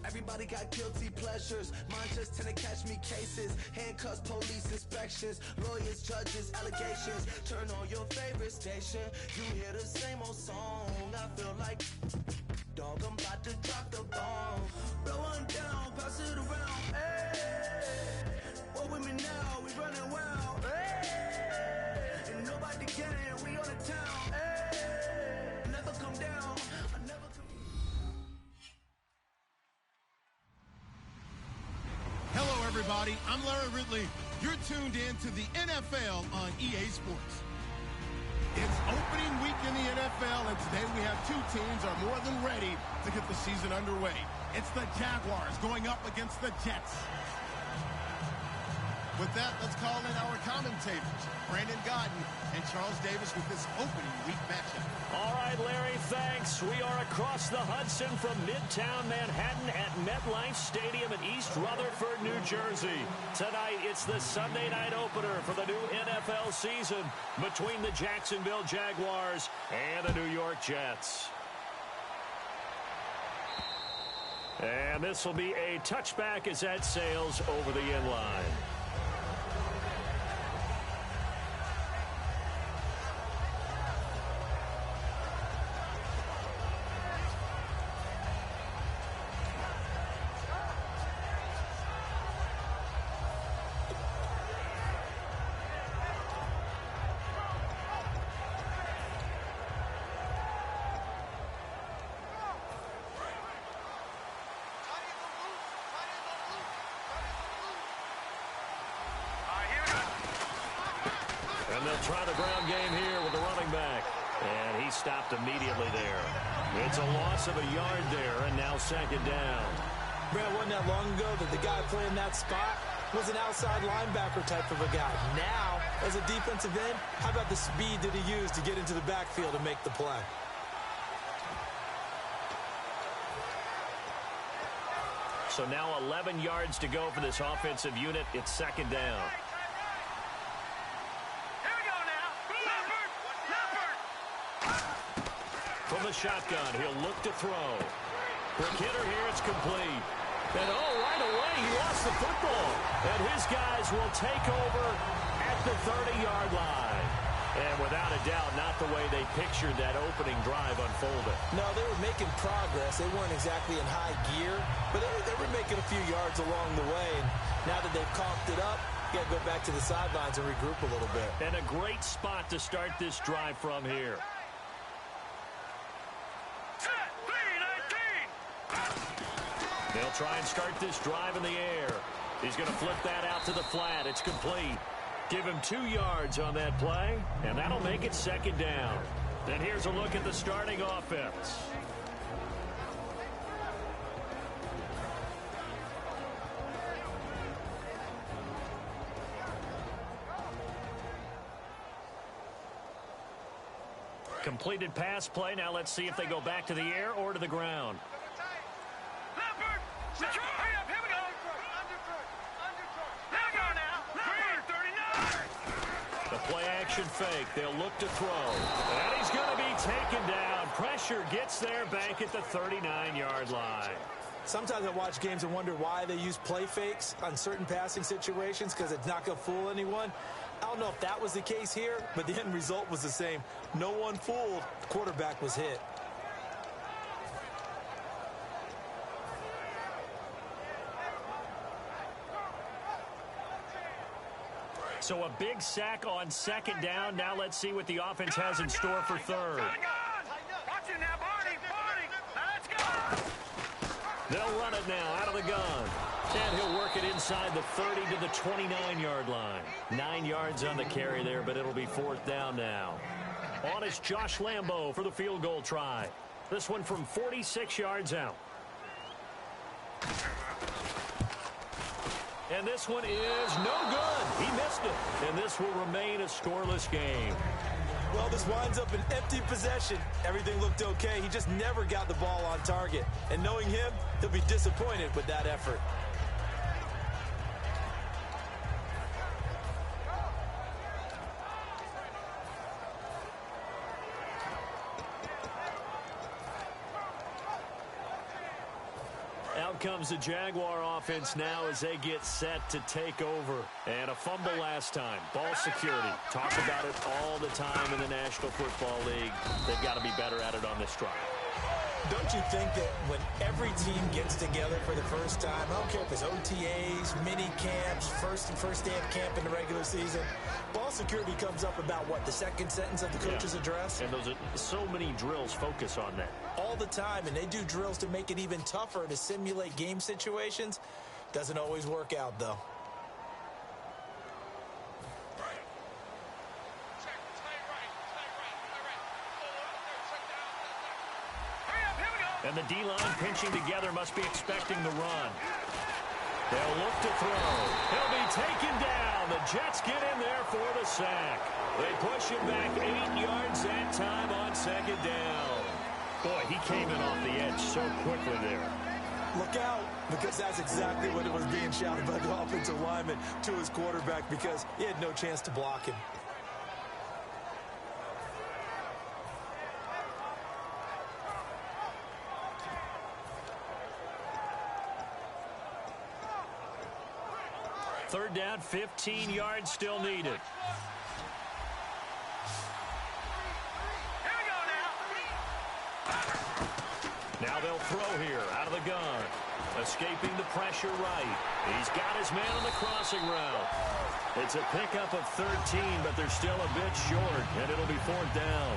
Everybody got guilty pleasures. Mine just tend to catch me cases. Handcuffs, police inspections, lawyers, judges, allegations. Turn on your favorite station. You hear the same old song. I feel like, dog, I'm about to drop the bomb. Blow one down, pass it around. Hey, what with me now? We running wild. Hey, and nobody can. We on the town. Hey, never come down. I never come. Hello, everybody. I'm Larry Ridley. You're tuned in to the NFL on EA Sports. It's opening week in the NFL, and today we have two teams are more than ready to get the season underway. It's the Jaguars going up against the Jets. With that, let's call in our commentators, Brandon Godden and Charles Davis, with this opening week matchup. All right, Larry, thanks. We are across the Hudson from Midtown Manhattan at MetLife Stadium in East Rutherford, New Jersey. Tonight, it's the Sunday night opener for the new NFL season between the Jacksonville Jaguars and the New York Jets. And this will be a touchback as that sails over the end line. And they'll try the ground game here with the running back. And he stopped immediately there. It's a loss of a yard there, and now second down. Brad, wasn't that long ago that the guy playing that spot was an outside linebacker type of a guy. Now, as a defensive end, how about the speed that he used to get into the backfield and make the play? So now 11 yards to go for this offensive unit. It's second down. From the shotgun, he'll look to throw. Quick hitter here, it's complete. And right away, he lost the football. And his guys will take over at the 30-yard line. And without a doubt, not the way they pictured that opening drive unfolded. No, they were making progress. They weren't exactly in high gear, but they were making a few yards along the way. And now that they've coughed it up, you got to go back to the sidelines and regroup a little bit. And a great spot to start this drive from here. They'll try and start this drive in the air. He's going to flip that out to the flat. It's complete. Give him 2 yards on that play, and that'll make it second down. Then here's a look at the starting offense. Completed pass play. Now let's see if they go back to the air or to the ground. The play action fake. They'll look to throw. And he's going to be taken down. Pressure gets there back at the 39-yard line. Sometimes I watch games and wonder why they use play fakes on certain passing situations, because it's not going to fool anyone. I don't know if that was the case here, but the end result was the same. No one fooled. The quarterback was hit. So a big sack on second down. Now let's see what the offense has in store for third. They'll run it now out of the gun. And he'll work it inside the 30 to the 29-yard line. 9 yards on the carry there, but it'll be fourth down now. On is Josh Lambo for the field goal try. This one from 46 yards out. And this one is no good. He missed it. And this will remain a scoreless game. Well, this winds up an empty possession. Everything looked okay. He just never got the ball on target. And knowing him, he'll be disappointed with that effort. Out comes the Jaguar offense now as they get set to take over. And a fumble last time. Ball security. Talk about it all the time in the National Football League. They've got to be better at it on this drive. Don't you think that when every team gets together for the first time, I don't care if it's OTAs, mini camps, first day of camp in the regular season, ball security comes up about what, the second sentence of the coach's address? And those are so many drills focus on that. All the time, and they do drills to make it even tougher to simulate game situations. Doesn't always work out, though. And the D-line pinching together must be expecting the run. They'll look to throw. He'll be taken down. The Jets get in there for the sack. They push him back 8 yards that time on second down. Boy, he came in off the edge so quickly there. Look out, because that's exactly what it was being shouted by the offensive lineman to his quarterback because he had no chance to block him. Third down, 15 yards still needed. Now they'll throw here out of the gun. Escaping the pressure right. He's got his man on the crossing route. It's a pickup of 13, but they're still a bit short, and it'll be fourth down.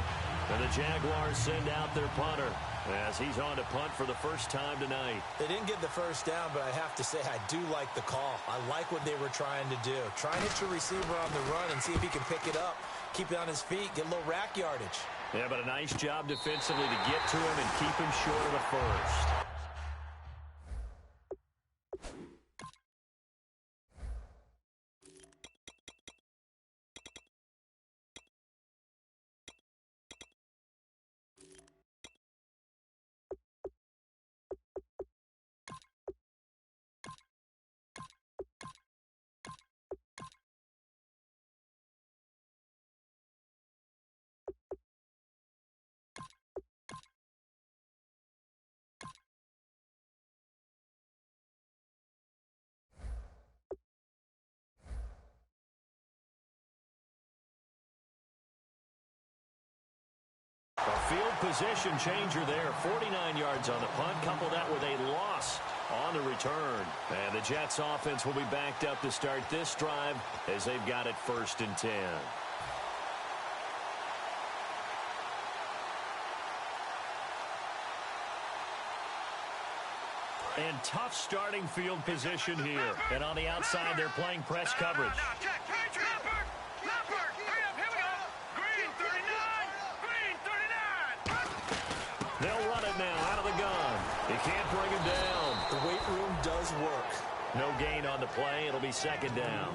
And the Jaguars send out their punter as he's on to punt for the first time tonight. They didn't get the first down, but I have to say I do like the call. I like what they were trying to do. Try and hit your receiver on the run and see if he can pick it up. Keep it on his feet, get a little rack yardage. Yeah, but a nice job defensively to get to him and keep him short of the first. A field position changer there. 49 yards on the punt. Couple that with a loss on the return. And the Jets offense will be backed up to start this drive as they've got it 1st and 10. And tough starting field position here. And on the outside, they're playing press coverage. They'll run it now out of the gun. He can't bring him down. The weight room does work. No gain on the play. It'll be second down.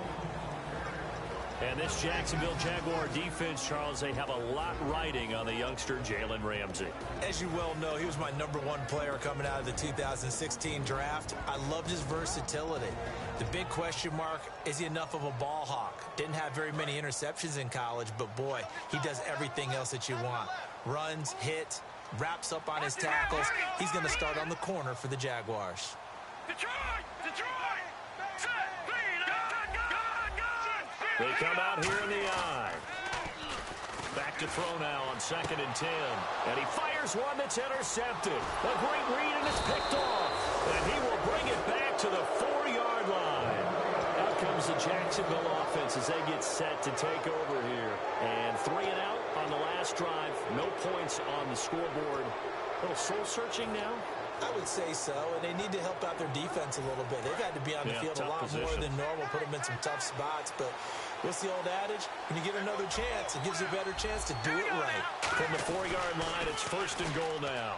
And this Jacksonville Jaguar defense, Charles, they have a lot riding on the youngster Jalen Ramsey. As you well know, he was my #1 player coming out of the 2016 draft. I loved his versatility. The big question mark, is he enough of a ball hawk? Didn't have very many interceptions in college, but boy, he does everything else that you want. Runs, hits, wraps up on his tackles. He's going to start on the corner for the Jaguars. They come out here in the eye. Back to throw now on 2nd and 10. And he fires one that's intercepted. A great read, and it's picked off. And he will bring it back to the 4-yard line. Out comes the Jacksonville offense as they get set to take over here. And 3 and out on the last drive. No points on the scoreboard. A little soul-searching now. I would say so, and they need to help out their defense a little bit. They've had to be on the field a lot more than normal, put them in some tough spots. But what's the old adage? When you get another chance, it gives you a better chance to do it right. From the 4-yard line, it's 1st and goal now.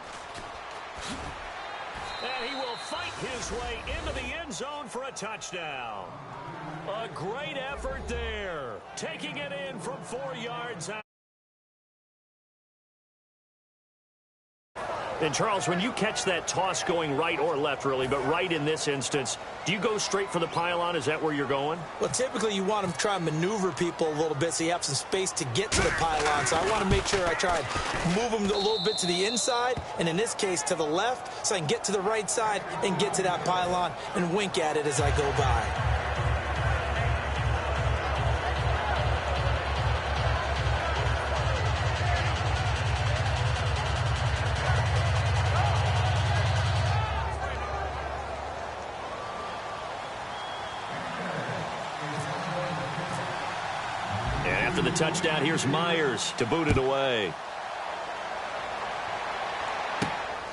And he will fight his way into the end zone for a touchdown. A great effort there. Taking it in from 4 yards out. And, Charles, when you catch that toss going right or left, really, but right in this instance, do you go straight for the pylon? Is that where you're going? Well, typically you want to try and maneuver people a little bit so you have some space to get to the pylon. So I want to make sure I try and move them a little bit to the inside, and in this case to the left, so I can get to the right side and get to that pylon and wink at it as I go by. After the touchdown, here's Myers to boot it away.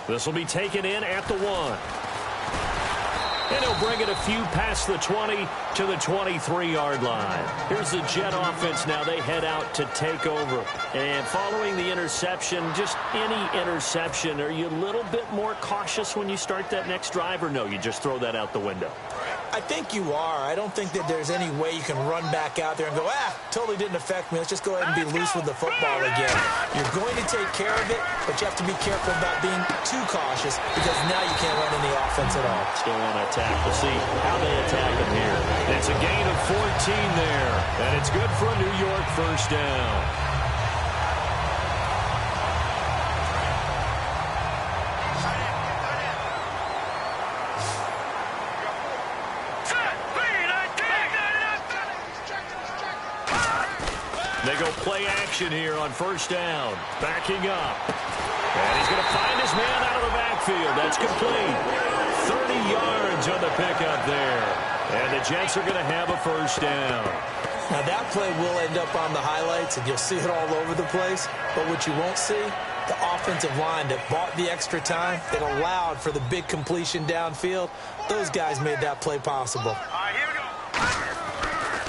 This will be taken in at the 1. And he'll bring it a few past the 20 to the 23-yard line. Here's the Jet offense now. They head out to take over. And following the interception, just any interception, are you a little bit more cautious when you start that next drive, or no, you just throw that out the window? I think you are. I don't think that there's any way you can run back out there and go, totally didn't affect me. Let's just go ahead and be loose with the football again. You're going to take care of it, but you have to be careful about being too cautious because now you can't run any offense at all. Still want to attack. We'll see how they attack him here. It's a gain of 14 there, and it's good for a New York first down. They go play action here on first down. Backing up. And he's going to find his man out of the backfield. That's complete. 30 yards on the pickup there. And the Jets are going to have a first down. Now that play will end up on the highlights, and you'll see it all over the place. But what you won't see, the offensive line that bought the extra time, that allowed for the big completion downfield, those guys made that play possible.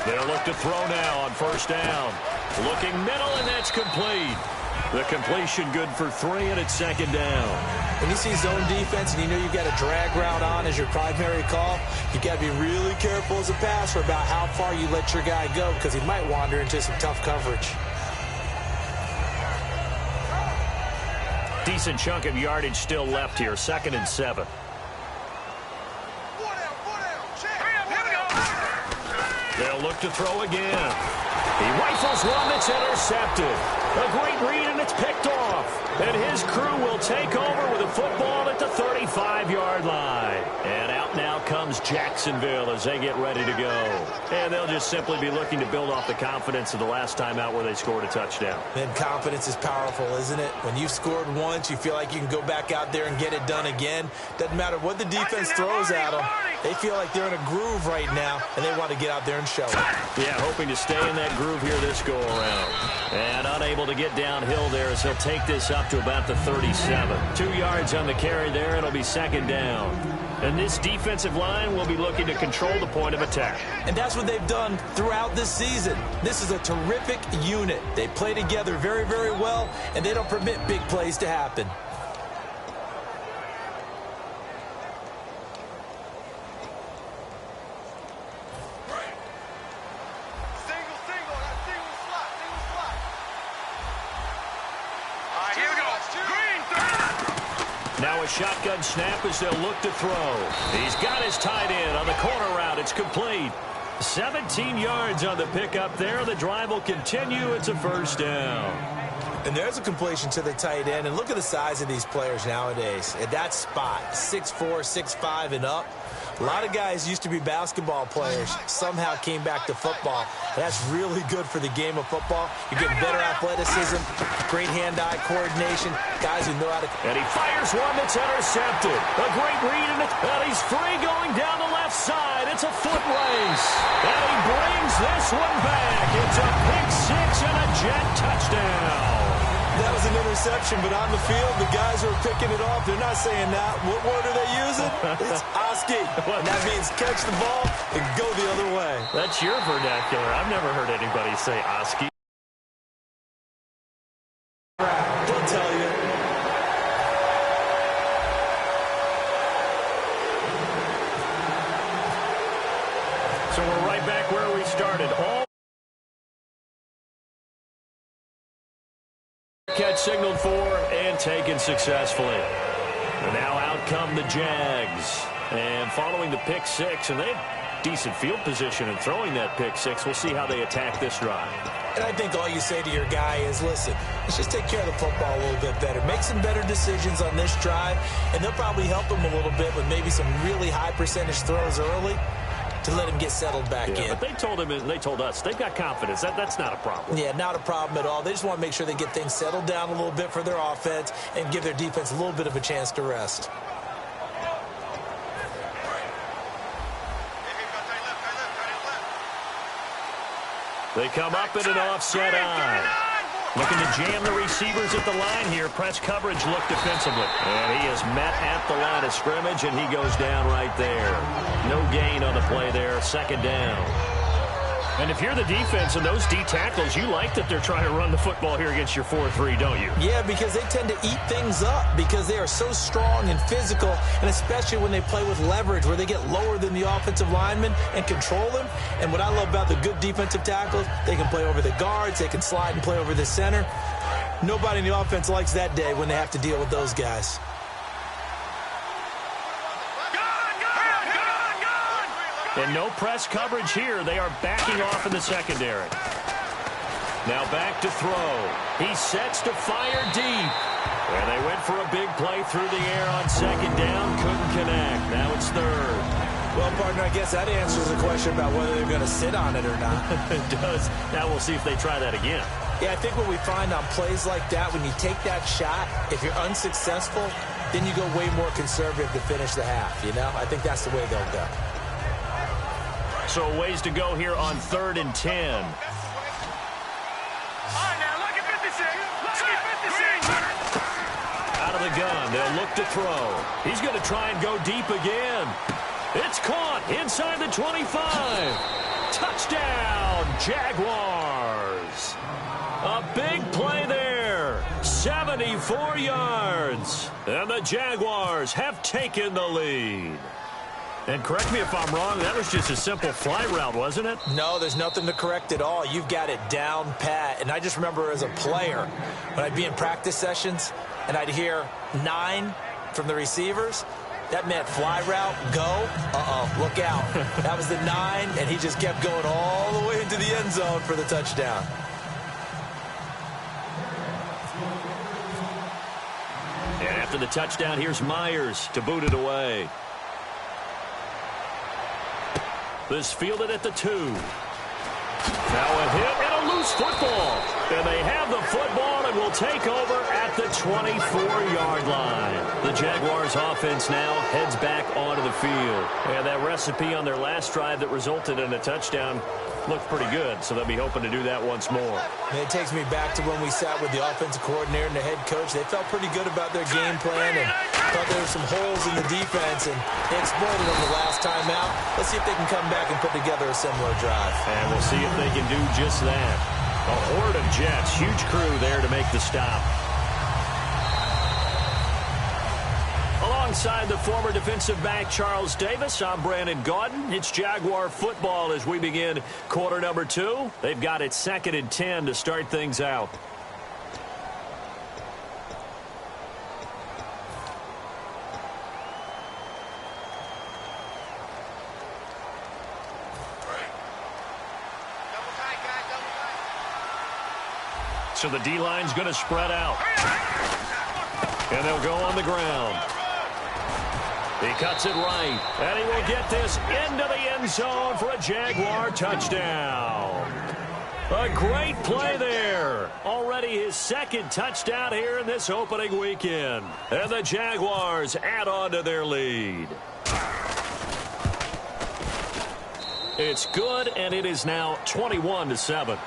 They'll look to throw now on first down. Looking middle, and that's complete. The completion good for 3, and it's second down. When you see zone defense and you know you've got a drag route on as your primary call, you've got to be really careful as a passer about how far you let your guy go because he might wander into some tough coverage. Decent chunk of yardage still left here. 2nd and 7. They'll look to throw again. He rifles one that's intercepted. A great read, and it's picked off. And his crew will take over with a football at the 35-yard line. And out now comes Jacksonville as they get ready to go. And they'll just simply be looking to build off the confidence of the last time out where they scored a touchdown. And confidence is powerful, isn't it? When you've scored once, you feel like you can go back out there and get it done again. Doesn't matter what the defense throws at them. They feel like they're in a groove right now, and they want to get out there and show it. Yeah, hoping to stay in that groove here this go-around. And unable to get downhill there as he'll take this up to about the 37. 2 yards on the carry there. It'll be second down. And this defensive line will be looking to control the point of attack. And that's what they've done throughout this season. This is a terrific unit. They play together very, very well, and they don't permit big plays to happen. Now a shotgun snap as they'll look to throw. He's got his tight end on the corner route. It's complete. 17 yards on the pickup there. The drive will continue. It's a first down. And there's a completion to the tight end. And look at the size of these players nowadays. At that spot, 6'4", 6'5", and up. A lot of guys used to be basketball players, somehow came back to football. That's really good for the game of football. You're getting better athleticism, great hand-eye coordination, guys who know how to... And he fires one that's intercepted. A great read, and he's free going down the left side. It's a foot race. And he brings this one back. It's a pick six and a Jet touchdown. That was an interception, but on the field, the guys who are picking it off, they're not saying that. What word are they using? It's Oski. And that means catch the ball and go the other way. That's your vernacular. I've never heard anybody say Oski. They'll tell you. So we're right back where we started. All catch signaled for and taken successfully. And now out come the Jags. And following the pick six, and they have decent field position in throwing that pick six. We'll see how they attack this drive. And I think all you say to your guy is, listen, let's just take care of the football a little bit better. Make some better decisions on this drive, and they'll probably help him a little bit with maybe some really high percentage throws early to let him get settled back in. But they told him, and they told us, they've got confidence. That's not a problem. Yeah, not a problem at all. They just want to make sure they get things settled down a little bit for their offense and give their defense a little bit of a chance to rest. They come up in an offset eye. Looking to jam the receivers at the line here. Press coverage look defensively. And he is met at the line of scrimmage, and he goes down right there. No gain on the play there. Second down. And if you're the defense and those D tackles, you like that they're trying to run the football here against your 4-3, don't you? Yeah, because they tend to eat things up because they are so strong and physical, and especially when they play with leverage where they get lower than the offensive linemen and control them. And what I love about the good defensive tackles, they can play over the guards, they can slide and play over the center. Nobody in the offense likes that day when they have to deal with those guys. And no press coverage here. They are backing off in the secondary. Now back to throw. He sets to fire deep. And they went for a big play through the air on second down. Couldn't connect. Now it's third. Well, partner, I guess that answers the question about whether they're going to sit on it or not. It does. Now we'll see if they try that again. Yeah, I think what we find on plays like that, when you take that shot, if you're unsuccessful, then you go way more conservative to finish the half, you know? I think that's the way they'll go. So ways to go here on 3rd and 10. Out of the gun, they'll look to throw. He's going to try and go deep again. It's caught inside the 25. Touchdown, Jaguars. A big play there. 74 yards. And the Jaguars have taken the lead. And correct me if I'm wrong, that was just a simple fly route, wasn't it? No, there's nothing to correct at all. You've got it down pat. And I just remember as a player, when I'd be in practice sessions and I'd hear 9 from the receivers, that meant fly route, go, look out. That was the 9, and he just kept going all the way into the end zone for the touchdown. And after the touchdown, here's Myers to boot it away. This fielded at the 2. Now a hit and a loose football. And they have the football and will take over at the 24-yard line. The Jaguars offense now heads back onto the field. And that recipe on their last drive that resulted in a touchdown looked pretty good, so they'll be hoping to do that once more. And it takes me back to when we sat with the offensive coordinator and the head coach. They felt pretty good about their game plan and thought there were some holes in the defense, and they exploited them the last time out. Let's see if they can come back and put together a similar drive. And we'll see if they can do just that. A horde of Jets, huge crew there to make the stop. Alongside the former defensive back Charles Davis, I'm Brandon Gaudin. It's Jaguar football as we begin quarter number 2. They've got it 2nd and 10 to start things out. So the D-line's going to spread out. And they'll go on the ground. He cuts it right, and he will get this into the end zone for a Jaguar touchdown. A great play there. Already his 2nd touchdown here in this opening weekend. And the Jaguars add on to their lead. It's good, and it is now 21-7.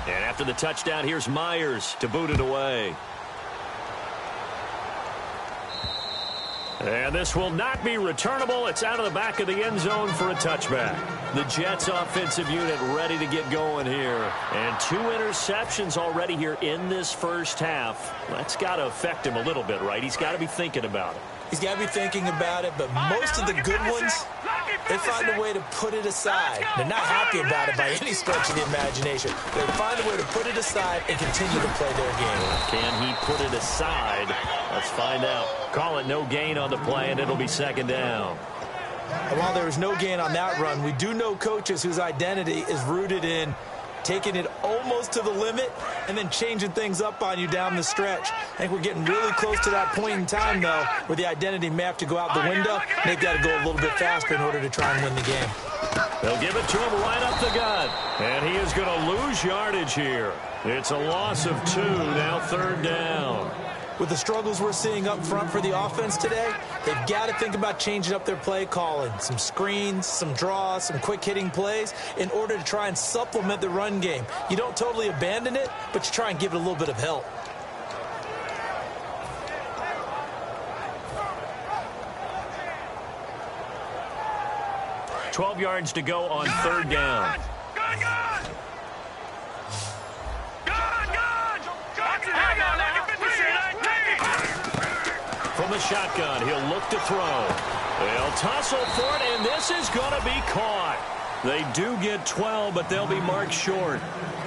After the touchdown, here's Myers to boot it away. And this will not be returnable. It's out of the back of the end zone for a touchback. The Jets offensive unit ready to get going here. And 2 interceptions already here in this first half. That's got to affect him a little bit, right? He's got to be thinking about it. He's got to be thinking about it, but most of the good ones They find a way to put it aside. They're not happy about it by any stretch of the imagination. They find a way to put it aside and continue to play their game. Can he put it aside? Let's find out. Call it no gain on the play, and it'll be second down. And while there was no gain on that run, we do know coaches whose identity is rooted in taking it almost to the limit and then changing things up on you down the stretch. I think we're getting really close to that point in time, though, where the identity may have to go out the window. They've got to go a little bit faster in order to try and win the game. They'll give it to him right up the gut. And he is going to lose yardage here. It's a loss of 2, now third down. With the struggles we're seeing up front for the offense today, they've got to think about changing up their play calling. Some screens, some draws, some quick-hitting plays in order to try and supplement the run game. You don't totally abandon it, but you try and give it a little bit of help. $12 yards to go on third down. From the shotgun, he'll look to throw. They'll tussle for it, and this is going to be caught. They do get 12, but they'll be marked short.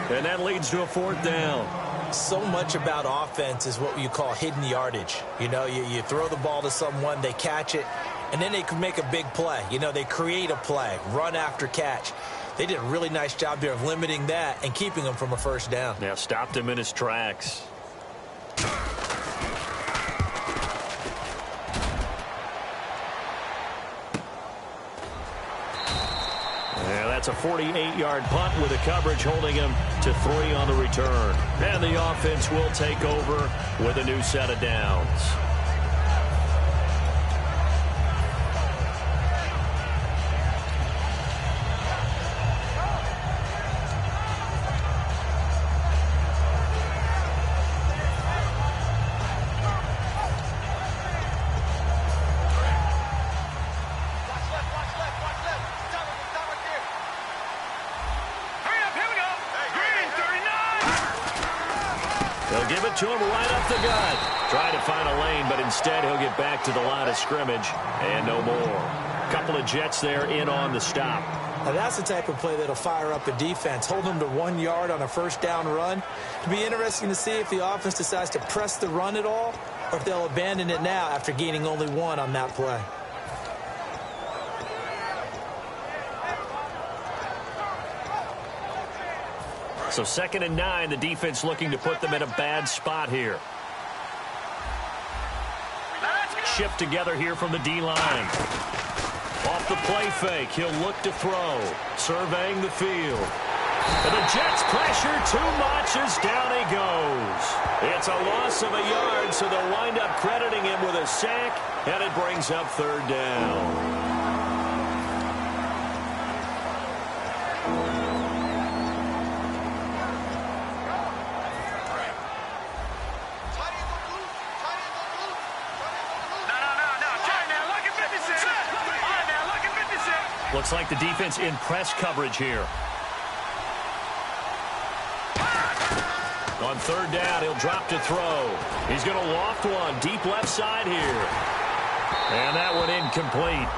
And that leads to a fourth down. So much about offense is what you call hidden yardage. You know, you throw the ball to someone, they catch it, and then they can make a big play. You know, they create a play, run after catch. They did a really nice job there of limiting that and keeping him from a first down. Yeah, stopped him in his tracks. Yeah, that's a 48-yard punt with a coverage holding him to 3 on the return. And the offense will take over with a new set of downs. Give it to him right up the gut. Try to find a lane, but instead he'll get back to the line of scrimmage and no more. Couple of Jets there in on the stop. Now that's the type of play that'll fire up a defense. Hold them to 1 yard on a first down run. It'll be interesting to see if the offense decides to press the run at all or if they'll abandon it now after gaining only 1 on that play. So 2nd and 9, the defense looking to put them in a bad spot here. Shift together here from the D-line. Off the play fake, he'll look to throw. Surveying the field. And the Jets pressure too much as down he goes. It's a loss of a yard, so they'll wind up crediting him with a sack, and it brings up third down. Looks like the defense in press coverage here. On third down, he'll drop to throw. He's going to loft one deep left side here. And that one incomplete.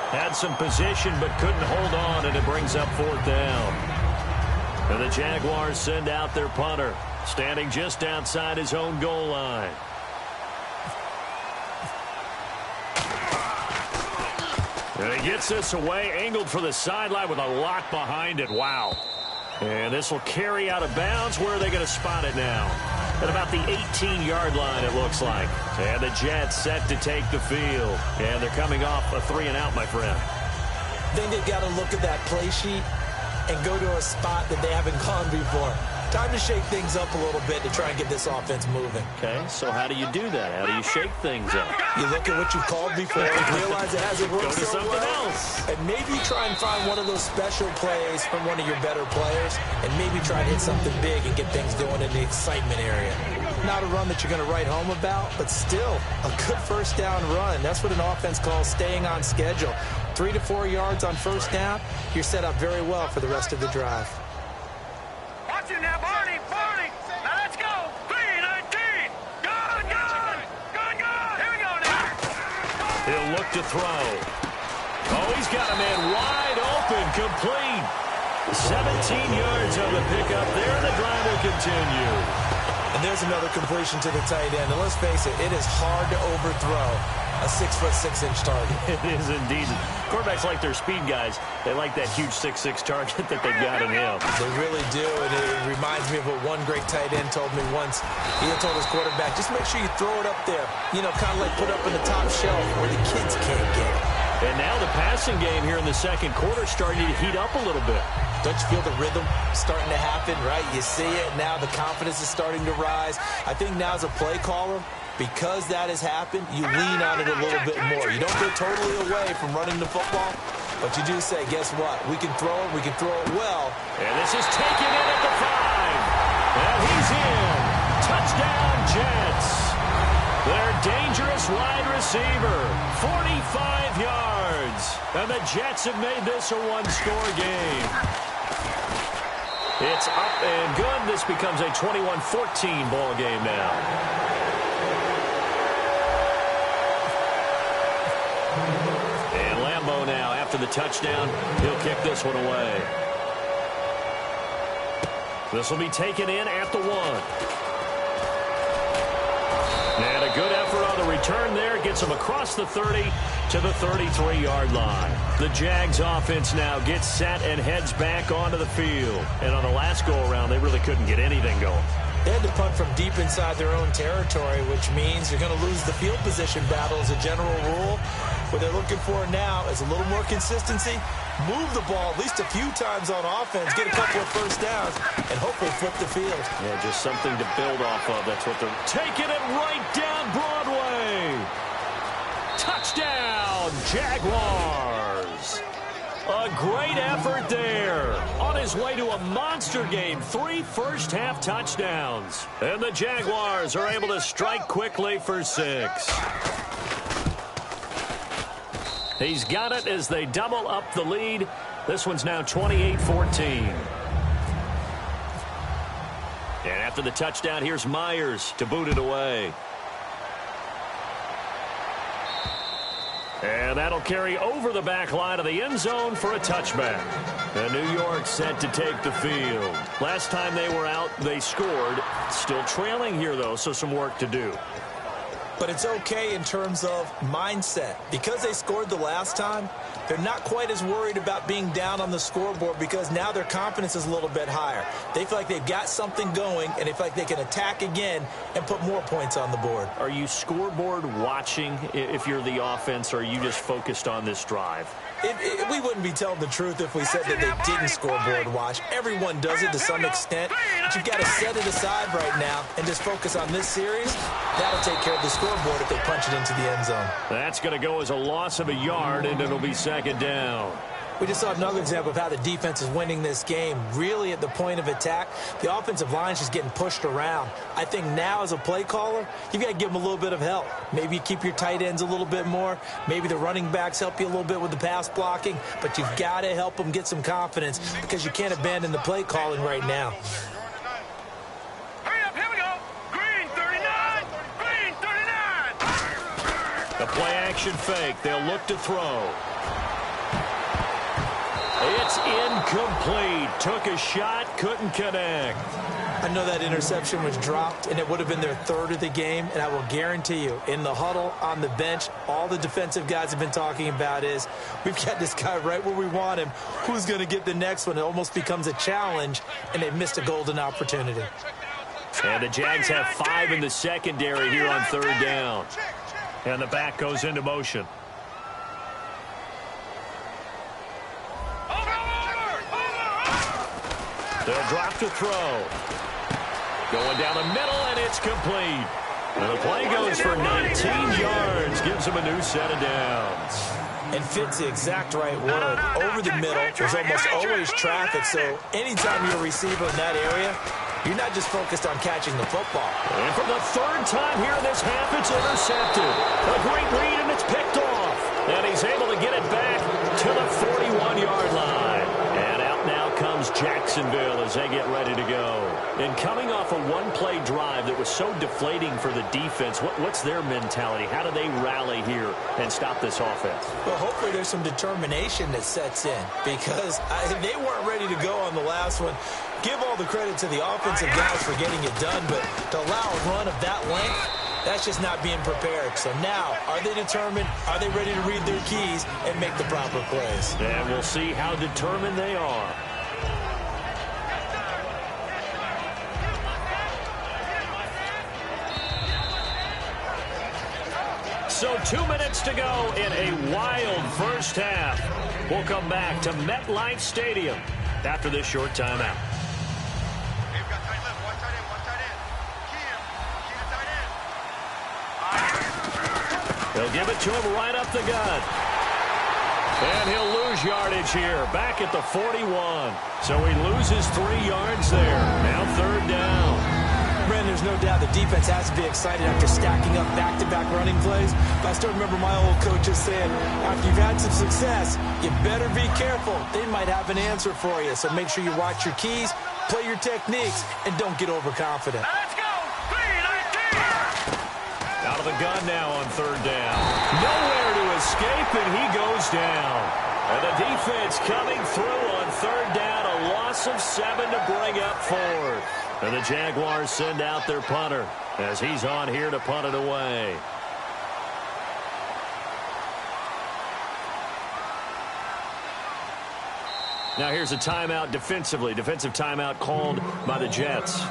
Had some position but couldn't hold on, and it brings up fourth down. And the Jaguars send out their punter, standing just outside his own goal line. And he gets this away, angled for the sideline with a lock behind it. Wow. And this will carry out of bounds. Where are they going to spot it now? At about the 18-yard line, it looks like. And the Jets set to take the field. And they're coming off a 3-and-out, my friend. I think they've got to look at that play sheet and go to a spot that they haven't gone before. Time to shake things up a little bit to try and get this offense moving. Okay, so how do you do that? How do you shake things up? You look at what you called before and realize it hasn't worked so well. Go to something else. And maybe try and find one of those special plays from one of your better players and maybe try to hit something big and get things going in the excitement area. Not a run that you're going to write home about, but still a good first down run. That's what an offense calls staying on schedule. 3 to 4 yards on first down, you're set up very well for the rest of the drive. Watch it now, Barney. Now let's go. 3-19. Good. Here we go now. He'll look to throw. Oh, he's got a man wide open, complete. 17 yards on the pickup there, and the drive will continue. And there's another completion to the tight end. And let's face it, it is hard to overthrow a 6'6" target. It is indeed. Quarterbacks like their speed guys. They like that huge 6'6" target that they got in him. They really do, and it reminds me of what one great tight end told me once. He had told his quarterback, just make sure you throw it up there. You know, kind of like put up in the top shelf where the kids can't get it. And now the passing game here in the second quarter starting to heat up a little bit. Don't you feel the rhythm starting to happen, right? You see it now. The confidence is starting to rise. I think now as a play caller, because that has happened, you lean on it a little bit more. You don't go totally away from running the football, but you do say, guess what? We can throw it. We can throw it well. And this is taken in at the 5. And he's in. Touchdown, Jets. Their dangerous wide receiver, 45 yards. And the Jets have made this a one-score game. It's up and good. This becomes a 21-14 ball game now. And Lambeau now, after the touchdown, he'll kick this one away. This will be taken in at the 1. And a good effort on the return there. Gets him across the 30 to the 33-yard line. The Jags offense now gets set and heads back onto the field. And on the last go-around, they really couldn't get anything going. They had to punt from deep inside their own territory, which means you're going to lose the field position battle as a general rule. What they're looking for now is a little more consistency, move the ball at least a few times on offense, get a couple of first downs, and hopefully flip the field. Yeah, just something to build off of. That's what they're taking it right down Broadway. Touchdown, Jaguars. A great effort there. On his way to a monster game, 3 first-half touchdowns. And the Jaguars are able to strike quickly for 6. He's got it as they double up the lead. This one's now 28-14. And after the touchdown, here's Myers to boot it away. And that'll carry over the back line of the end zone for a touchback. And New York set to take the field. Last time they were out, they scored. Still trailing here, though, so some work to do. But it's okay in terms of mindset. Because they scored the last time, they're not quite as worried about being down on the scoreboard because now their confidence is a little bit higher. They feel like they've got something going, and they feel like they can attack again and put more points on the board. Are you scoreboard watching if you're the offense, or are you just focused on this drive? We wouldn't be telling the truth if we said that they didn't scoreboard watch. Everyone does it to some extent. But you've got to set it aside right now and just focus on this series. That'll take care of the scoreboard if they punch it into the end zone. That's going to go as a loss of a yard, and it'll be second down. We just saw another example of how the defense is winning this game. Really at the point of attack, the offensive line is just getting pushed around. I think now as a play caller, you've got to give them a little bit of help. Maybe you keep your tight ends a little bit more. Maybe the running backs help you a little bit with the pass blocking. But you've got to help them get some confidence because you can't abandon the play calling right now. Hurry up, here we go. Green 39, green 39. The play action fake. They'll look to throw. It's incomplete. Took a shot, couldn't connect. I know that interception was dropped, and it would have been their third of the game, and I will guarantee you, in the huddle, on the bench, all the defensive guys have been talking about is, we've got this guy right where we want him. Who's going to get the next one? It almost becomes a challenge, and they missed a golden opportunity. And the Jags have 5 in the secondary here on third down. And the back goes into motion. They'll drop to throw. Going down the middle, and it's complete. And the play goes for 19 yards. Gives them a new set of downs. And fits the exact right word. Over the middle, there's almost always traffic. So anytime you're a receiver in that area, you're not just focused on catching the football. And for the third time here in this half, it's intercepted. A great read, and it's picked off. And he's able to get it back to the 41-yard line. And out now comes Jacksonville as they get ready to go. And coming off a one-play drive that was so deflating for the defense, what's their mentality? How do they rally here and stop this offense? Well, hopefully there's some determination that sets in because they weren't ready to go on the last one. Give all the credit to the offensive guys for getting it done, but to allow a run of that length, that's just not being prepared. So now, are they determined? Are they ready to read their keys and make the proper plays? And we'll see how determined they are. So 2 minutes to go in a wild first half. We'll come back to MetLife Stadium after this short timeout. They'll give it to him right up the gut. And he'll lose yardage here, back at the 41. So he loses 3 yards there. Now third down. Brandon, there's no doubt the defense has to be excited after stacking up back-to-back running plays. But I still remember my old coaches saying, after you've had some success, you better be careful. They might have an answer for you. So make sure you watch your keys, play your techniques, and don't get overconfident. Let's go! 3-19! Out of the gun now on third down. Nowhere to escape, and he goes down. And the defense coming through on third down. A loss of 7 to bring up fourth. And the Jaguars send out their punter as he's on here to punt it away. Now here's a timeout defensively. Defensive timeout called by the Jets.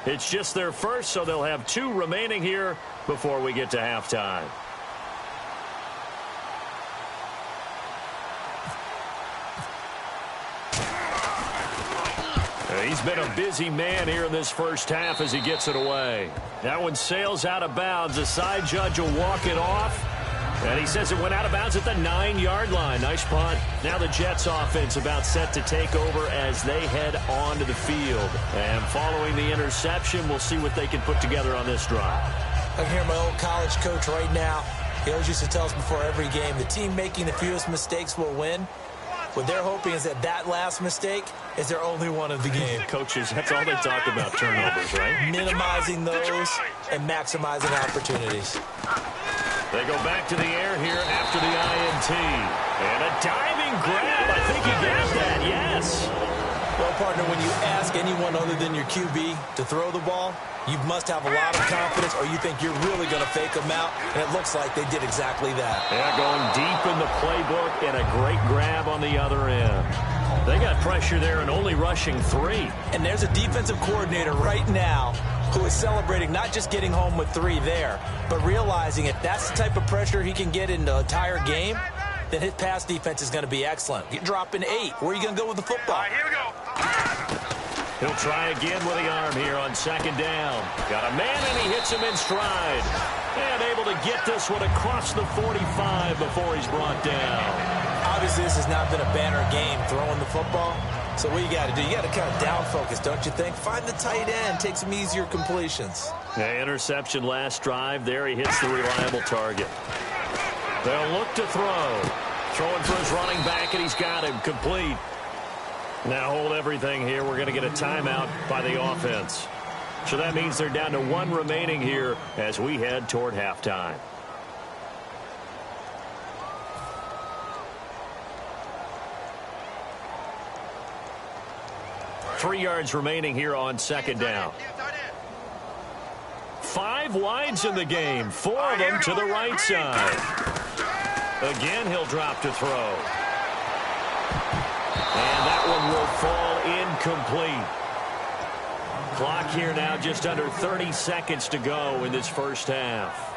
It's just their first, so they'll have 2 remaining here before we get to halftime. He's been a busy man here in this first half as he gets it away. That one sails out of bounds. The side judge will walk it off. And he says it went out of bounds at the 9-yard line. Nice punt. Now the Jets offense about set to take over as they head onto the field. And following the interception, we'll see what they can put together on this drive. I can hear my old college coach right now. He always used to tell us before every game, the team making the fewest mistakes will win. What they're hoping is that last mistake is their only one of the game. Coaches, that's all they talk about, turnovers, right? Minimizing those and maximizing opportunities. They go back to the air here after the INT. And a diving grab. I think he got that, yes. Well, partner, when you ask anyone other than your QB to throw the ball, you must have a lot of confidence or you think you're really going to fake them out, and it looks like they did exactly that. Yeah, going deep in the playbook and a great grab on the other end. They got pressure there and only rushing 3. And there's a defensive coordinator right now who is celebrating not just getting home with 3 there, but realizing if that's the type of pressure he can get in the entire game, then his pass defense is going to be excellent. You're dropping 8. Where are you going to go with the football? All right, here we go. He'll try again with the arm here on second down. Got a man, and he hits him in stride. And able to get this one across the 45 before he's brought down. Obviously, this has not been a banner game throwing the football. So what you got to do, you got to kind of down focus, don't you think? Find the tight end, take some easier completions. Yeah, interception last drive. There he hits the reliable target. They'll look to throw. Throwing for his running back, and he's got him complete. Now hold everything here. We're going to get a timeout by the offense. So that means they're down to 1 remaining here as we head toward halftime. Three yards remaining here on second down. 5 wides in the game. 4 of them to the right side. Again, he'll drop to throw. And that one will fall incomplete. Clock here now just under 30 seconds to go in this first half.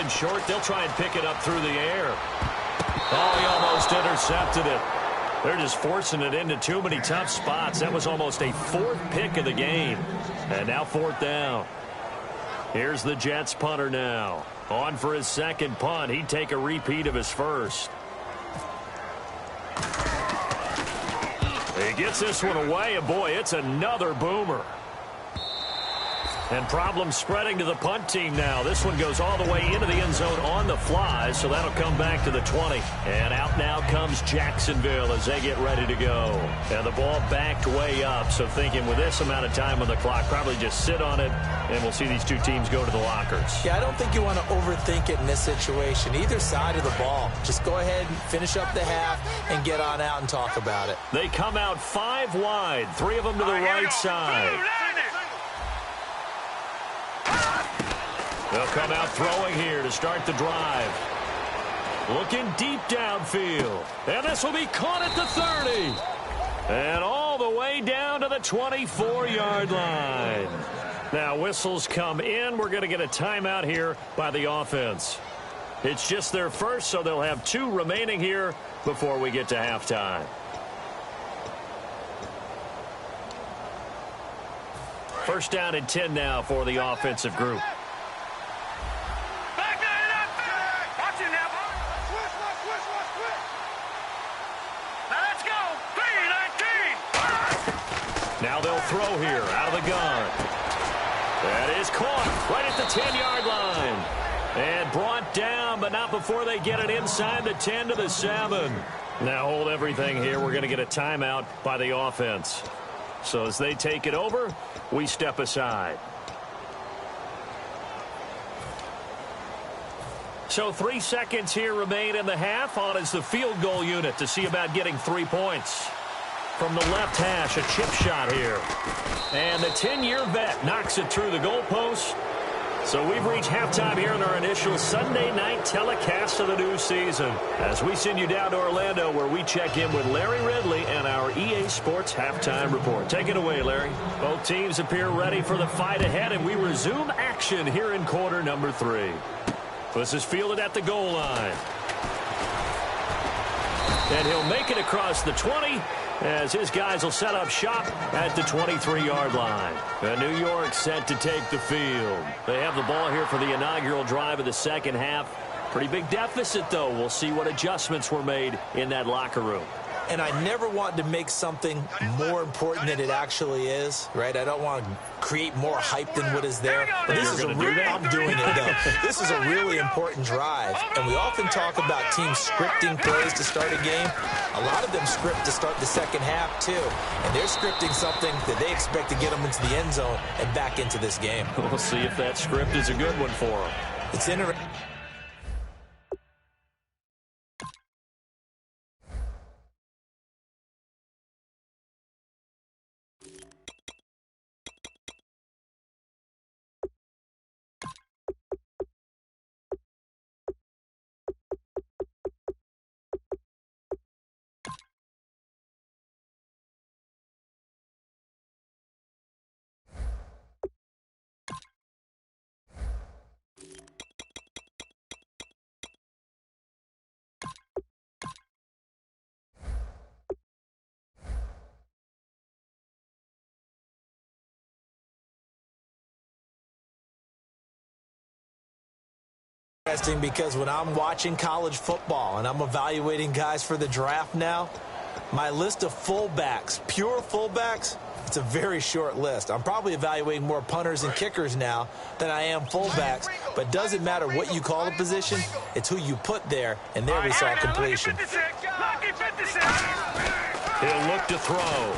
Short, they'll try and pick it up through the air. Oh, he almost intercepted it. They're just forcing it into too many tough spots. That was almost a 4th pick of the game. And now 4th down. Here's the Jets punter now. On for his second punt. He'd take a repeat of his first. He Gets this one away, and boy, it's another boomer. And problems spreading to the punt team now. This one goes all the way into the end zone on the fly, so that'll come back to the 20. And out now comes Jacksonville as they get ready to go. And the ball backed way up, so thinking with this amount of time on the clock, probably just sit on it, and we'll see these two teams go to the lockers. Yeah, I don't think you want to overthink it in this situation. Either side of the ball. Just go ahead and finish up the half and get on out and talk about it. They come out 5 wide, 3 of them to the right side. They'll come out throwing here to start the drive. Looking deep downfield. And this will be caught at the 30. And all the way down to the 24-yard line. Now whistles come in. We're going to get a timeout here by the offense. It's just their first, so they'll have 2 remaining here before we get to halftime. First down and 10 now for the offensive group. Now they'll throw here out of the gun. That is caught right at the 10-yard line. And brought down, but not before they get it inside the 10 to the 7. Now hold everything here. We're going to get a timeout by the offense. So as they take it over, we step aside. So 3 seconds here remain in the half. On is the field goal unit to see about getting 3 points. From the left hash, a chip shot here. And the 10-year vet knocks it through the goalpost. So we've reached halftime here in our initial Sunday night telecast of the new season. As we send you down to Orlando, where we check in with Larry Ridley and our EA Sports halftime report. Take it away, Larry. Both teams appear ready for the fight ahead, and we resume action here in quarter number 3. This is fielded at the goal line. And he'll make it across the 20 as his guys will set up shop at the 23-yard line. And New York set to take the field. They have the ball here for the inaugural drive of the second half. Pretty big deficit, though. We'll see what adjustments were made in that locker room. And I never want to make something more important than it actually is, right? I don't want to create more hype than what is there. But this is I'm doing it, though. This is a really important drive. And we often talk about teams scripting plays to start a game. A lot of them script to start the second half, too. And they're scripting something that they expect to get them into the end zone and back into this game. We'll see if that script is a good one for them. It's interesting. Because when I'm watching college football and I'm evaluating guys for the draft now, my list of fullbacks, pure fullbacks, it's a very short list. I'm probably evaluating more punters and kickers now than I am fullbacks, but doesn't matter what you call a position, it's who you put there, and there we saw completion. He'll look to throw.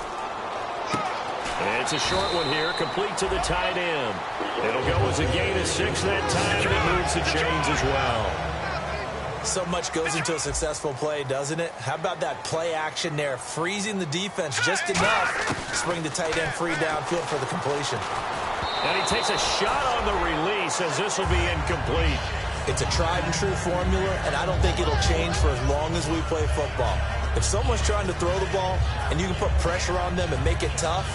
It's a short one here, complete to the tight end. It'll go as a gain of 6 that time, and it moves the chains as well. So much goes into a successful play, doesn't it? How about that play action there, freezing the defense just enough to swing the tight end free downfield for the completion. And he takes a shot on the release as this will be incomplete. It's a tried and true formula, and I don't think it'll change for as long as we play football. If someone's trying to throw the ball and you can put pressure on them and make it tough,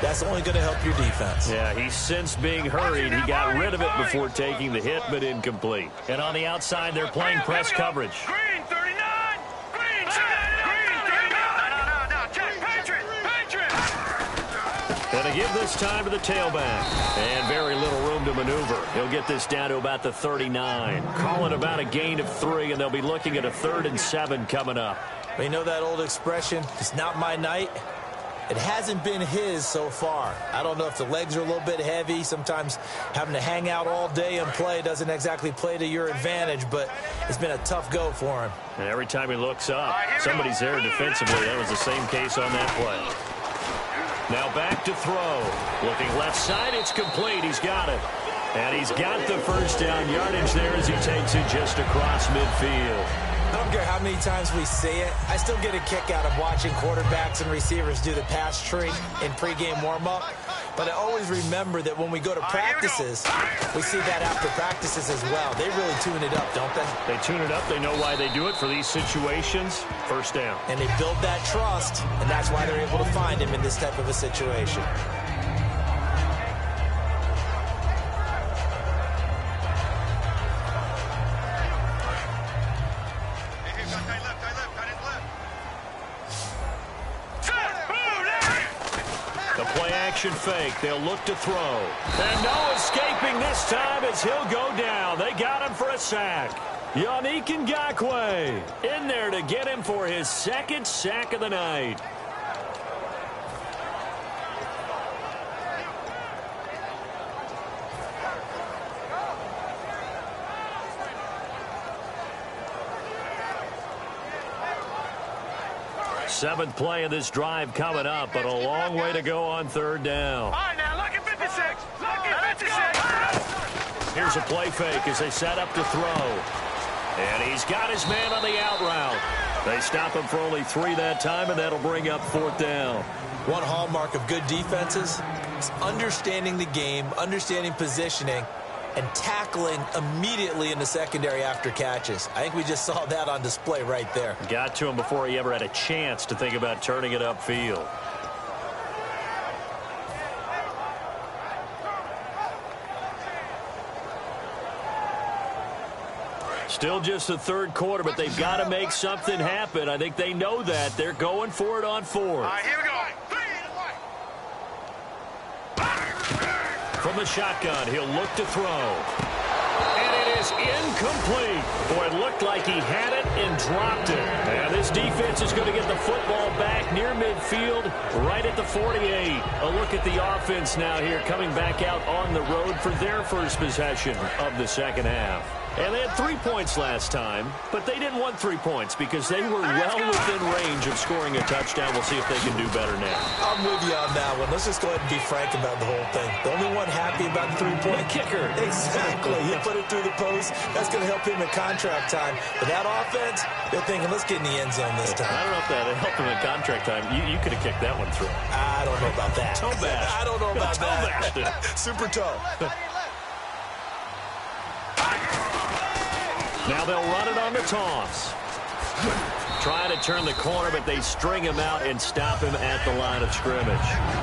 that's only going to help your defense. Yeah, he's since being hurried. He got rid of it before taking the hit, but incomplete. And on the outside, they're playing press coverage. Green 39! Green 39! No, check. Patriot! And to give this time to the tailback. And very little room to maneuver. He'll get this down to about the 39. Call it about a gain of 3, and they'll be looking at a 3rd and 7 coming up. You know that old expression, it's not my night? It hasn't been his so far. I don't know if the legs are a little bit heavy. Sometimes having to hang out all day and play doesn't exactly play to your advantage, but it's been a tough go for him. And every time he looks up, somebody's there defensively. That was the same case on that play. Now back to throw. Looking left side, it's complete. He's got it. And he's got the first down yardage there as he takes it just across midfield. I don't care how many times we say it. I still get a kick out of watching quarterbacks and receivers do the pass tree in pregame warm-up. But I always remember that when we go to practices, we see that after practices as well. They really tune it up, don't they? They tune it up. They know why they do it for these situations. First down. And they build that trust, and that's why they're able to find him in this type of a situation. Fake. They'll look to throw. And no escaping this time as he'll go down. They got him for a sack. Yannick Ngakoue in there to get him for his second sack of the night. Seventh play of this drive coming up, but a long way to go on third down. All right, now look at 56. Look at 56. Here's a play fake as they set up to throw. And he's got his man on the out route. They stop him for only 3 that time, and that'll bring up fourth down. One hallmark of good defenses is understanding the game, understanding positioning, and tackling immediately in the secondary after catches. I think we just saw that on display right there. Got to him before he ever had a chance to think about turning it upfield. Still just the third quarter, but they've got to make something happen. I think they know that. They're going for it on fourth. All right, here we go. From the shotgun, he'll look to throw. And it is incomplete. Boy, it looked like he had it and dropped it. And this defense is going to get the football back near midfield, right at the 48. A look at the offense now here, coming back out on the road for their first possession of the second half. And they had 3 points last time, but they didn't want 3 points because they were well within range of scoring a touchdown. We'll see if they can do better now. I'm with you on that one. Let's just go ahead and be frank about the whole thing. The only one happy about the 3-point kicker. Exactly. He put it through the post. That's going to help him in contract time. But that offense, they're thinking, let's get in the end zone this time. I don't know if that helped him in contract time. You could have kicked that one through. I don't know about that. Toe bash. I don't know about that. Super toe. Now they'll run it on the toss. Trying to turn the corner, but they string him out and stop him at the line of scrimmage.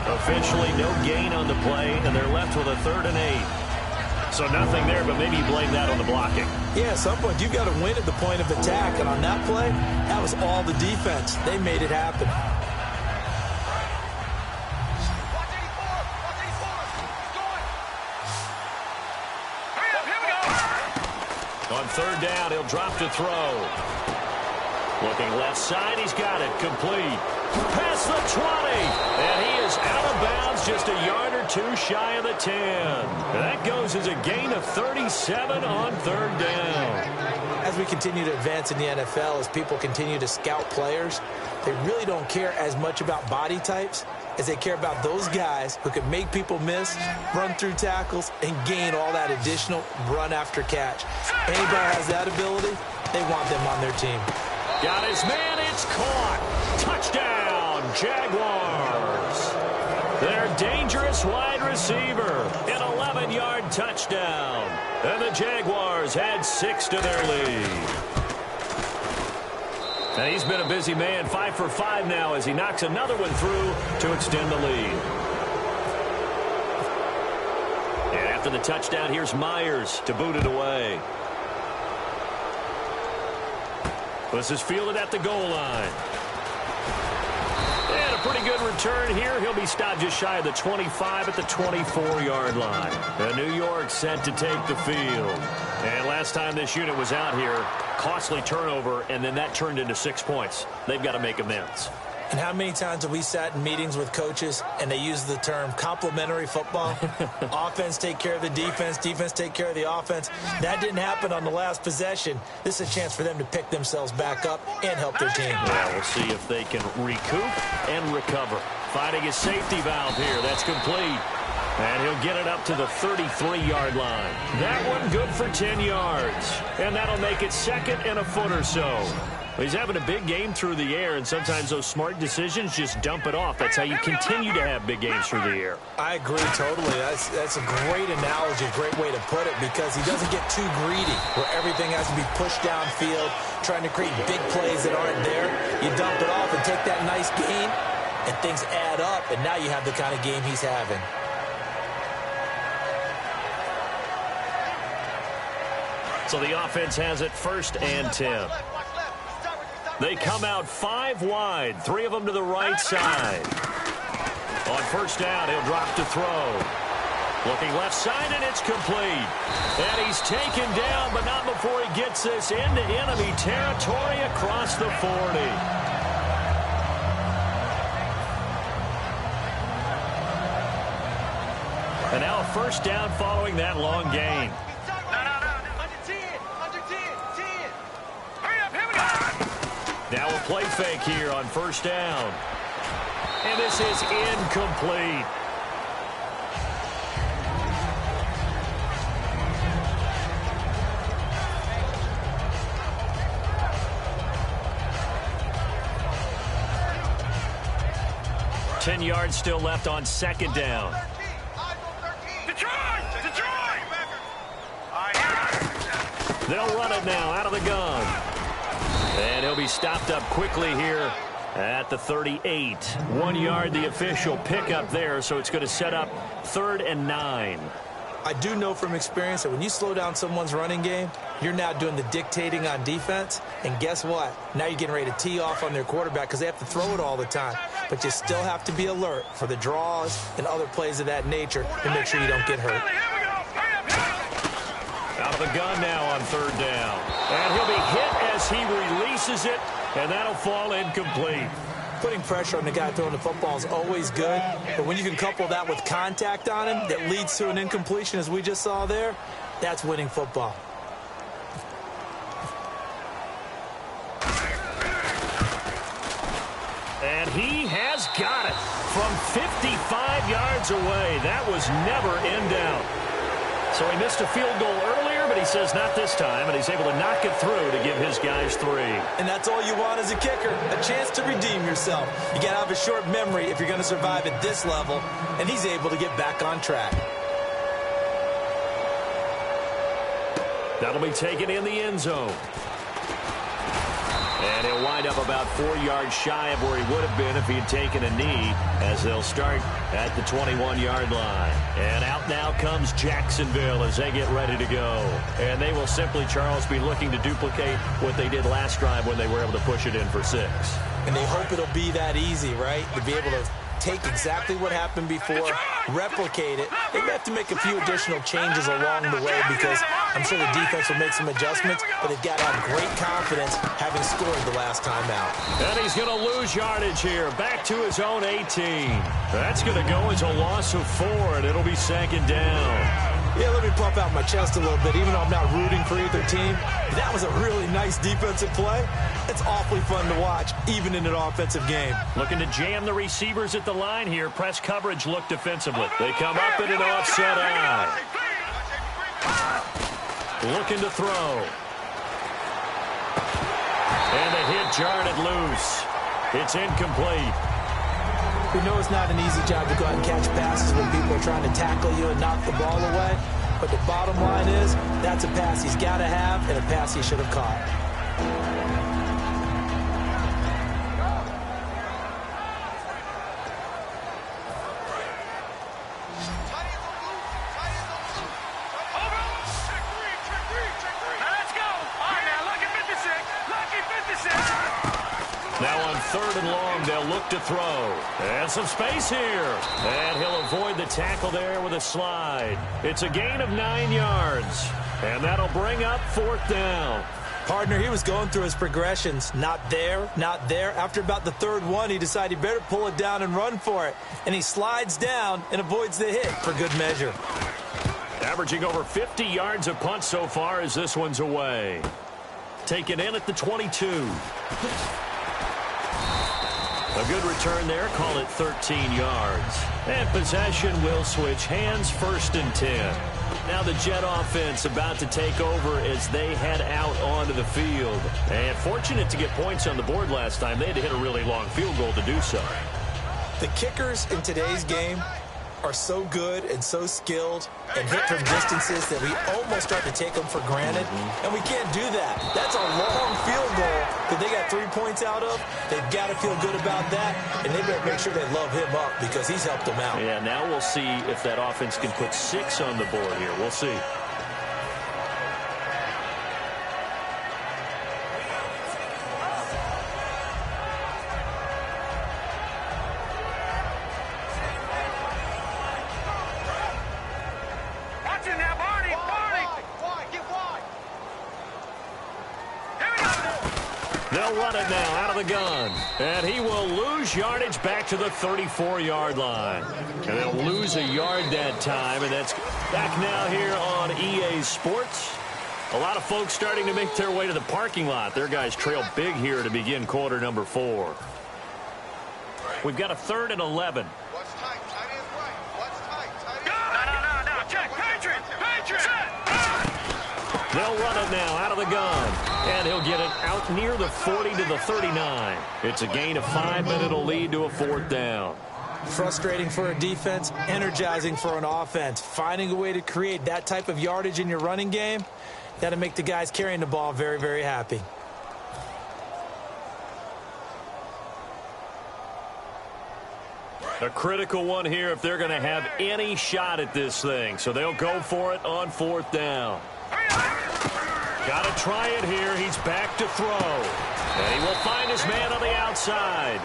Officially, no gain on the play, and they're left with a 3rd and 8. So nothing there, but maybe you blame that on the blocking. Yeah, at some point, you've got to win at the point of attack, and on that play, that was all the defense. They made it happen. On third down, he'll drop to throw. Looking left side, he's got it. Complete. Past the 20. And he is out of bounds, just a yard or 2 shy of the 10. And that goes as a gain of 37 on third down. As we continue to advance in the NFL, as people continue to scout players, they really don't care as much about body types as they care about those guys who can make people miss, run through tackles, and gain all that additional run after catch. Anybody has that ability, they want them on their team. Got his man, it's caught. Touchdown, Jaguars. Their dangerous wide receiver, an 11-yard touchdown. And the Jaguars add 6 to their lead. And he's been a busy man, 5 for 5 now as he knocks another one through to extend the lead. And after the touchdown, here's Myers to boot it away. This is fielded at the goal line. And a pretty good return here. He'll be stopped just shy of the 25 at the 24-yard line. And New York set to take the field. And last time this unit was out here, costly turnover, and then that turned into 6 points. They've got to make amends. And how many times have we sat in meetings with coaches and they use the term complementary football? Offense take care of the defense, defense take care of the offense. That didn't happen on the last possession. This is a chance for them to pick themselves back up and help their team. Yeah, we'll see if they can recoup and recover. Finding a safety valve here. That's complete. And he'll get it up to the 33-yard line. That one good for 10 yards. And that'll make it second and a foot or so. He's having a big game through the air, and sometimes those smart decisions just dump it off. That's how you continue to have big games through the air. I agree totally. That's a great analogy, great way to put it, because he doesn't get too greedy where everything has to be pushed downfield, trying to create big plays that aren't there. You dump it off and take that nice gain, and things add up, and now you have the kind of game he's having. So the offense has it 1st and 10. They come out 5 wide, 3 of them to the right side. On 1st down, he'll drop to throw. Looking left side, and it's complete. And he's taken down, but not before he gets this into enemy territory across the 40. And now a 1st down following that long gain. Now a play fake here on 1st down. And this is incomplete. Ten yards still left on 2nd down. They'll run it now out of the gun. And he'll be stopped up quickly here at the 38. 1 yard, the official pickup there, so it's going to set up 3rd and 9. I do know from experience that when you slow down someone's running game, you're now doing the dictating on defense. And guess what? Now you're getting ready to tee off on their quarterback because they have to throw it all the time. But you still have to be alert for the draws and other plays of that nature to make sure you don't get hurt. Out of the gun now on 3rd down. And he'll be hit as he releases it, and that'll fall incomplete. Putting pressure on the guy throwing the football is always good, but when you can couple that with contact on him that leads to an incompletion, as we just saw there, that's winning football. And he has got it from 55 yards away. That was never in doubt. So he missed a field goal earlier, but he says not this time, and he's able to knock it through to give his guys 3. And that's all you want as a kicker, a chance to redeem yourself. You got to have a short memory if you're going to survive at this level, and he's able to get back on track. That'll be taken in the end zone. And he'll wind up about 4 yards shy of where he would have been if he had taken a knee, as they'll start at the 21-yard line. And out now comes Jacksonville as they get ready to go. And they will simply, Charles, be looking to duplicate what they did last drive when they were able to push it in for 6. And they hope it'll be that easy, right? To be able to take exactly what happened before, replicate it. They may have to make a few additional changes along the way because I'm sure the defense will make some adjustments, but they've got to have great confidence having scored the last time out. And he's going to lose yardage here, back to his own 18. That's going to go as a loss of 4, and it'll be 2nd down. Yeah, let me pump out my chest a little bit, even though I'm not rooting for either team. That was a really nice defensive play. It's awfully fun to watch, even in an offensive game. Looking to jam the receivers at the line here. Press coverage look defensively. They come up in an offset eye. Looking to throw. And the hit jarred it loose. It's incomplete. We know it's not an easy job to go out and catch passes when people are trying to tackle you and knock the ball away. But the bottom line is, that's a pass he's got to have and a pass he should have caught. Now on 3rd and long, they'll look to throw. And some space here. And he'll avoid the tackle there with a slide. It's a gain of 9 yards. And that'll bring up 4th down. Partner, he was going through his progressions. Not there, not there. After about the 3rd one, he decided he better pull it down and run for it. And he slides down and avoids the hit for good measure. Averaging over 50 yards a punt so far as this one's away. Taken in at the 22. A good return there. Call it 13 yards. And possession will switch hands, 1st and 10. Now the Jet offense about to take over as they head out onto the field. And fortunate to get points on the board last time. They had to hit a really long field goal to do so. The kickers in today's game are so good and so skilled and hit from distances that we almost start to take them for granted. And we can't do that. That's a long field goal that they got 3 points out of. They've got to feel good about that, and they better make sure they love him up because he's helped them out. Yeah, now we'll see if that offense can put 6 on the board here. We'll see. They'll run it now out of the gun. And he will lose yardage back to the 34-yard line. And they'll lose a yard that time. And that's back now here on EA Sports. A lot of folks starting to make their way to the parking lot. Their guys trail big here to begin quarter number 4. We've got a 3rd and 11. What's tight? Tight end right. What's tight? Tight end No. Check. Patriot. They'll run it now out of the gun. And he'll get it out near the 40 to the 39. It's a gain of 5, and it'll lead to a 4th down. Frustrating for a defense, energizing for an offense. Finding a way to create that type of yardage in your running game, that'll make the guys carrying the ball very, very happy. A critical one here if they're going to have any shot at this thing. So they'll go for it on 4th down. Got to try it here. He's back to throw. And he will find his man on the outside.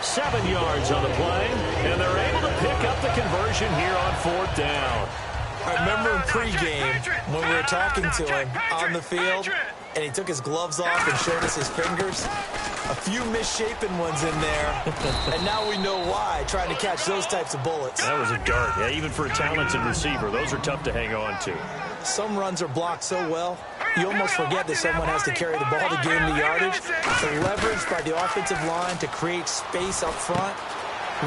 7 yards on the play. And they're able to pick up the conversion here on 4th down. I remember in pregame when we were talking to him on the field, and he took his gloves off and showed us his fingers. A few misshapen ones in there, and now we know why, trying to catch those types of bullets. That was a dart. Yeah, even for a talented receiver, those are tough to hang on to. Some runs are blocked so well, you almost forget that someone has to carry the ball to gain the yardage. The leverage by the offensive line to create space up front,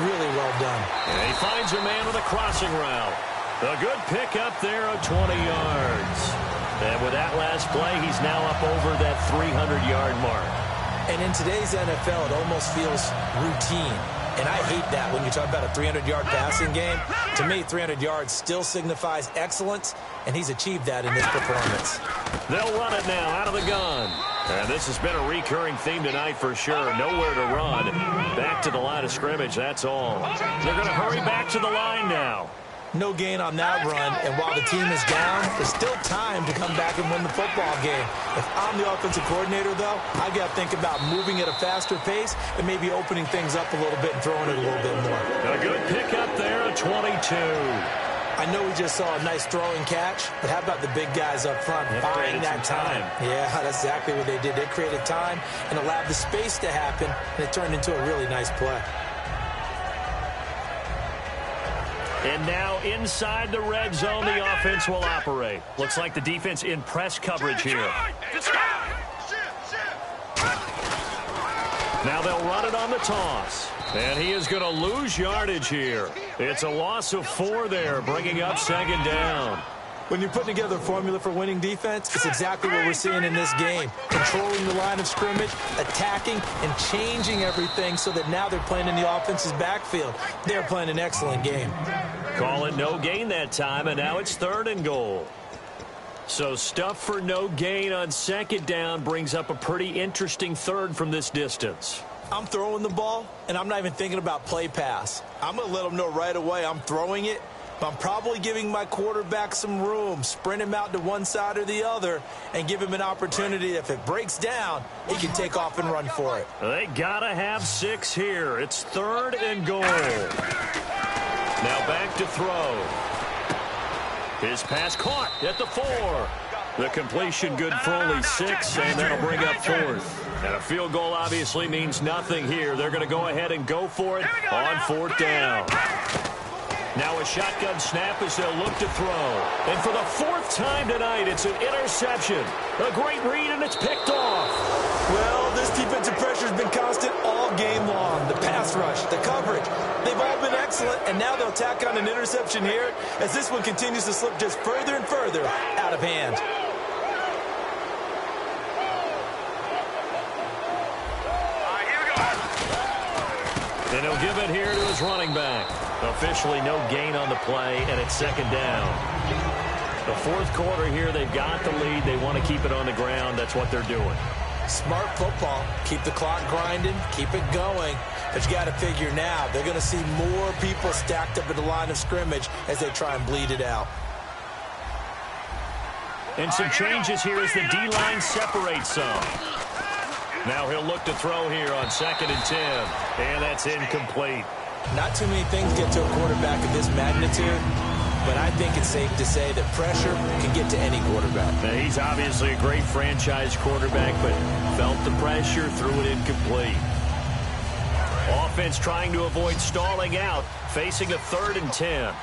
really well done. And he finds a man with a crossing route. A good pick up there of 20 yards. And with that last play, he's now up over that 300-yard mark. And in today's NFL, it almost feels routine. And I hate that when you talk about a 300-yard passing game. To me, 300 yards still signifies excellence, and he's achieved that in this performance. They'll run it now out of the gun. And this has been a recurring theme tonight for sure. Nowhere to run. Back to the line of scrimmage, that's all. They're going to hurry back to the line now. No gain on that run, and while the team is down, there's still time to come back and win the football game. If I'm the offensive coordinator, though, I've got to think about moving at a faster pace and maybe opening things up a little bit and throwing it a little bit more. A good pick up there at 22. I know we just saw a nice throwing catch, but how about the big guys up front buying that time? Yeah, that's exactly what they did. They created time and allowed the space to happen, and it turned into a really nice play. And now inside the red zone, the offense will operate. Looks like the defense in press coverage here. Now they'll run it on the toss. And he is going to lose yardage here. It's a loss of 4 there, bringing up 2nd down. When you're putting together a formula for winning defense, it's exactly what we're seeing in this game. Controlling the line of scrimmage, attacking, and changing everything so that now they're playing in the offense's backfield. They're playing an excellent game. Call it no gain that time, and now it's 3rd and goal. So stuff for no gain on 2nd down brings up a pretty interesting 3rd from this distance. I'm throwing the ball, and I'm not even thinking about play pass. I'm going to let them know right away I'm throwing it. I'm probably giving my quarterback some room, sprint him out to one side or the other, and give him an opportunity. If it breaks down, he can take off and run for it. They got to have 6 here. It's 3rd and goal. Now back to throw. His pass caught at the 4. The completion good for only 6, and that'll bring up 4th. And a field goal obviously means nothing here. They're going to go ahead and go for it on 4th down. Now a shotgun snap as they'll look to throw. And for the 4th time tonight, it's an interception. A great read, and it's picked off. Well, this defensive pressure has been constant all game long. The pass rush, the coverage, they've all been excellent, and now they'll tack on an interception here as this one continues to slip just further and further out of hand. And he'll give it here to his running back. Officially no gain on the play, and it's 2nd down. The 4th quarter here, they've got the lead. They want to keep it on the ground. That's what they're doing. Smart football. Keep the clock grinding. Keep it going. But you got to figure now, they're going to see more people stacked up at the line of scrimmage as they try and bleed it out. And some changes here as the D-line separates some. Now he'll look to throw here on 2nd and 10. And that's incomplete. Not too many things get to a quarterback of this magnitude, but I think it's safe to say that pressure can get to any quarterback. Now, he's obviously a great franchise quarterback, but felt the pressure, threw it incomplete. Offense trying to avoid stalling out, facing a 3rd and 10.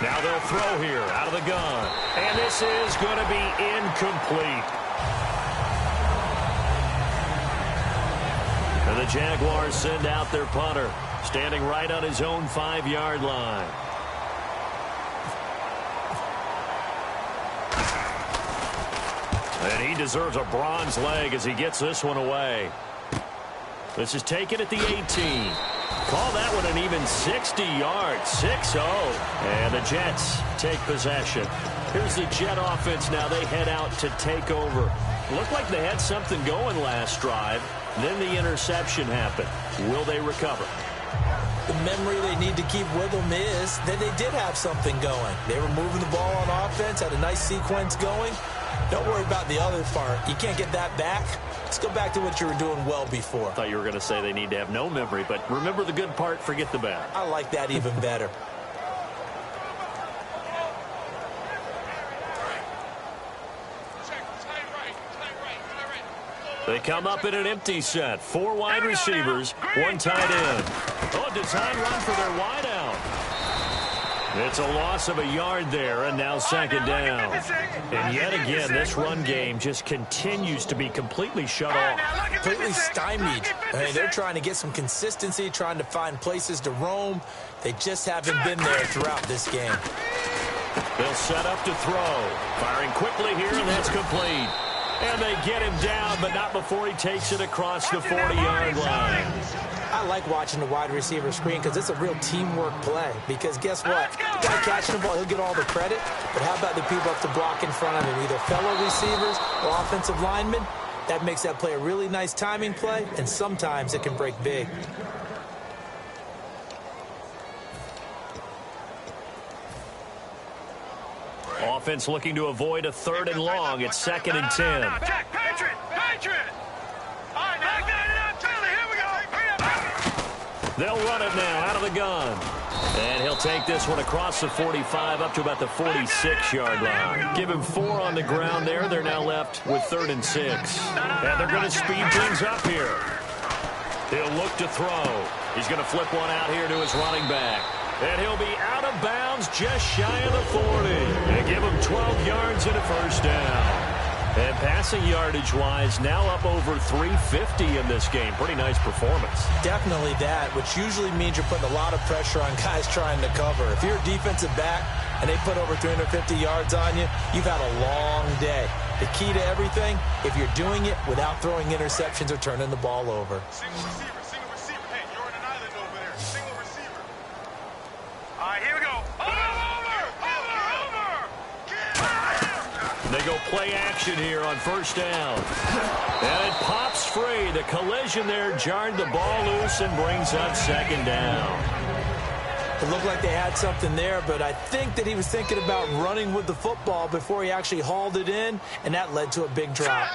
Now they'll throw here out of the gun. And this is going to be incomplete. And the Jaguars send out their punter, standing right on his own 5-yard line. And he deserves a bronze leg as he gets this one away. This is taken at the 18. Call that one an even 60 yards, 6-0. And the Jets take possession. Here's the Jet offense now. They head out to take over. Looked like they had something going last drive. Then the interception happened. Will they recover? The memory they need to keep with them is that they did have something going. They were moving the ball on offense, had a nice sequence going. Don't worry about the other part. You can't get that back. Let's go back to what you were doing well before. I thought you were going to say they need to have no memory, but remember the good part, forget the bad. I like that even better. They come up in an empty set. 4 wide receivers, 1 tight end. Oh, design run for their wideout. It's a loss of a yard there, and now 2nd down. And yet again, this run game just continues to be completely shut off. Completely stymied. I mean, they're trying to get some consistency, trying to find places to roam. They just haven't been there throughout this game. They'll set up to throw. Firing quickly here, and that's complete. And they get him down, but not before he takes it across the 40-yard line. I like watching the wide receiver screen because it's a real teamwork play. Because guess what? The guy catching the ball, he'll get all the credit. But how about the people up to block in front of him, either fellow receivers or offensive linemen? That makes that play a really nice timing play, and sometimes it can break big. Offense looking to avoid a 3rd and long. It's 2nd and 10. Jack, Patriot! Patriot! All right, now, here we go. They'll run it now out of the gun. And he'll take this one across the 45 up to about the 46-yard line. Give him 4 on the ground there. They're now left with 3rd and 6. And they're going to speed things up here. He'll look to throw. He's going to flip one out here to his running back. And he'll be out of bounds just shy of the 40. And give him 12 yards and a 1st down. And passing yardage-wise, now up over 350 in this game. Pretty nice performance. Definitely that, which usually means you're putting a lot of pressure on guys trying to cover. If you're a defensive back and they put over 350 yards on you, you've had a long day. The key to everything, if you're doing it without throwing interceptions or turning the ball over. Single receiver. Hey, you're on an island over there. Single receiver. All right, here we go. Over! They go play action here on 1st down. And it pops free. The collision there jarred the ball loose and brings up 2nd down. It looked like they had something there, but I think that he was thinking about running with the football before he actually hauled it in, and that led to a big drop.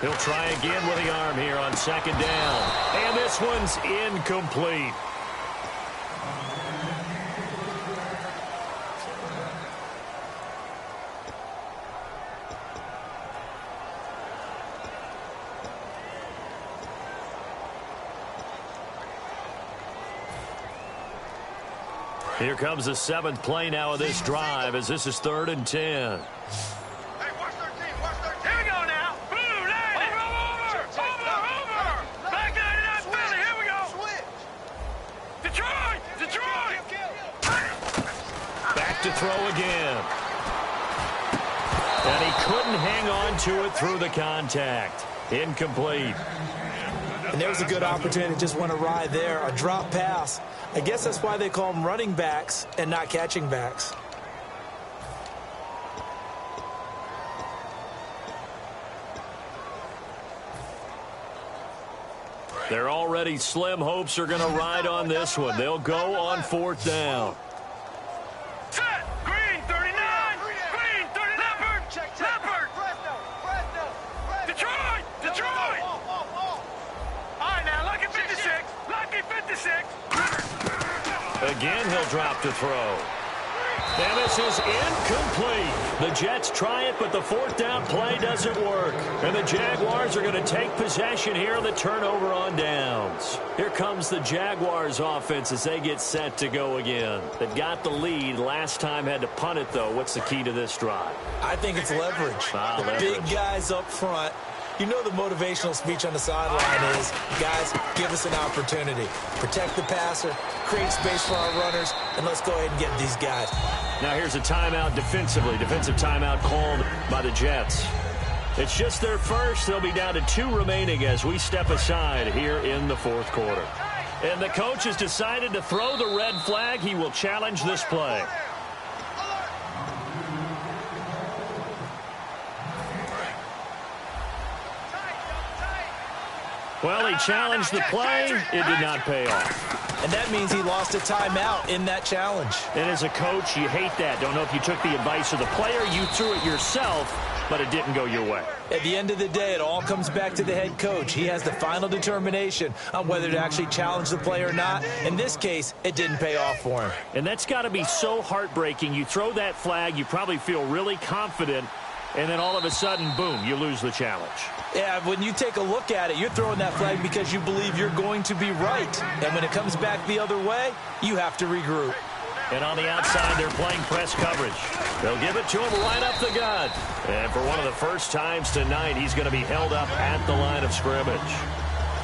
He'll try again with the arm here on 2nd down. And this one's incomplete. Here comes the 7th play now of this drive as this is 3rd and 10. Hey, watch 13, watch 13. Here we go now. Blue, lady. Over. Back 99 Philly, here we go. Detroit. Back to throw again. And he couldn't hang on to it through the contact. Incomplete. And there was a good opportunity to just went awry there, a drop pass. I guess that's why they call them running backs and not catching backs. They're already slim hopes are going to ride on this one. They'll go on 4th down. Set. Green, 39. Green, 30. Leopard. Detroit. All right, now, lucky 56. Again, he'll drop to throw. And this is incomplete. The Jets try it, but the 4th down play doesn't work. And the Jaguars are going to take possession here on the turnover on downs. Here comes the Jaguars offense as they get set to go again. They got the lead. Last time had to punt it, though. What's the key to this drive? I think it's leverage. Big guys up front. You know the motivational speech on the sideline is, guys, give us an opportunity. Protect the passer, create space for our runners, and let's go ahead and get these guys. Now here's a timeout defensively. Defensive timeout called by the Jets. It's just their first. They'll be down to 2 remaining as we step aside here in the 4th quarter. And the coach has decided to throw the red flag. He will challenge this play. Well, he challenged the play. It did not pay off. And that means he lost a timeout in that challenge. And as a coach, you hate that. Don't know if you took the advice of the player. You threw it yourself, but it didn't go your way. At the end of the day, it all comes back to the head coach. He has the final determination on whether to actually challenge the play or not. In this case, it didn't pay off for him. And that's got to be so heartbreaking. You throw that flag, you probably feel really confident, and then all of a sudden, boom, you lose the challenge. Yeah, when you take a look at it, you're throwing that flag because you believe you're going to be right. And when it comes back the other way, you have to regroup. And on the outside, they're playing press coverage. They'll give it to him right up the gut. And for one of the first times tonight, he's going to be held up at the line of scrimmage.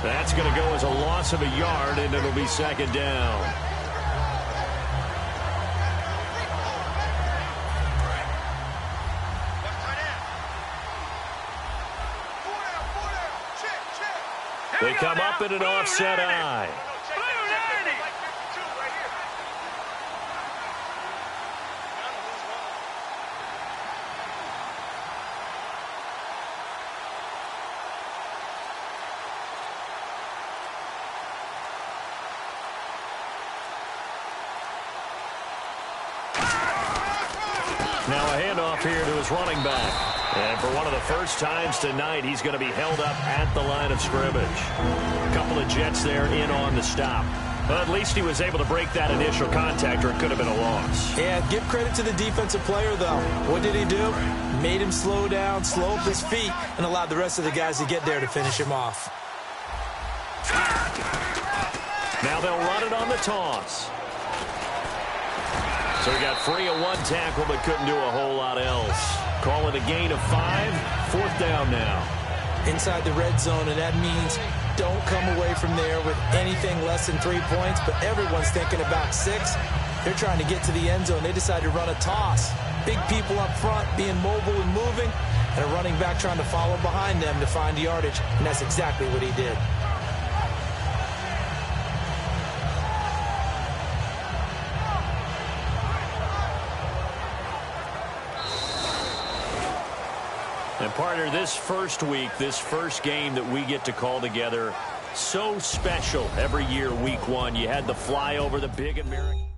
That's going to go as a loss of a yard, and it'll be 2nd down. They come up in an offset eye. Now a handoff here to his running back. And for one of the first times tonight, he's going to be held up at the line of scrimmage. A couple of Jets there in on the stop. But at least he was able to break that initial contact, or it could have been a loss. Yeah, give credit to the defensive player, though. What did he do? Made him slow down, slow up his feet, and allowed the rest of the guys to get there to finish him off. Now they'll run it on the toss. So he got free of 1 tackle, but couldn't do a whole lot else. Call it a gain of 5. 4th down now. Inside the red zone, and that means don't come away from there with anything less than 3 points, but everyone's thinking about 6. They're trying to get to the end zone. They decide to run a toss. Big people up front being mobile and moving, and a running back trying to follow behind them to find yardage, and that's exactly what he did. And partner, this first week, this first game that we get to call together, so special every year, week 1. You had the flyover, the big American.